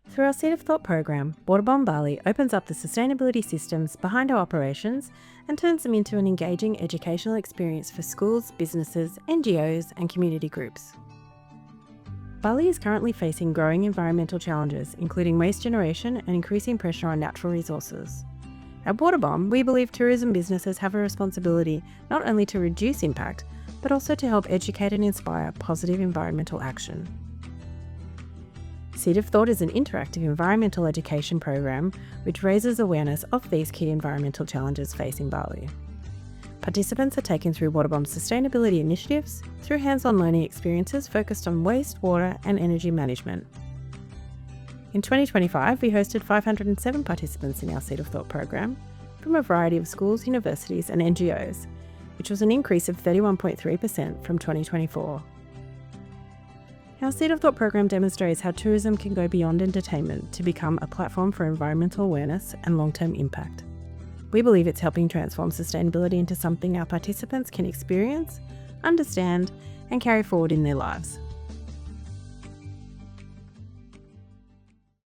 Through our Seed of Thought program, Waterbom Bali opens up the sustainability systems behind our operations and turns them into an engaging educational experience for schools, businesses, NGOs, and community groups. Bali is currently facing growing environmental challenges, including waste generation and increasing pressure on natural resources. At Waterbom, we believe tourism businesses have a responsibility not only to reduce impact, but also to help educate and inspire positive environmental action. Seed of Thought is an interactive environmental education program which raises awareness of these key environmental challenges facing Bali. Participants are taken through Waterbom's sustainability initiatives through hands-on learning experiences focused on waste, water, and energy management. In 2025, we hosted 507 participants in our Seed of Thought program from a variety of schools, universities, and NGOs, which was an increase of 31.3% from 2024. Our Seed of Thought program demonstrates how tourism can go beyond entertainment to become a platform for environmental awareness and long-term impact. We believe it's helping transform sustainability into something our participants can experience, understand, and carry forward in their lives.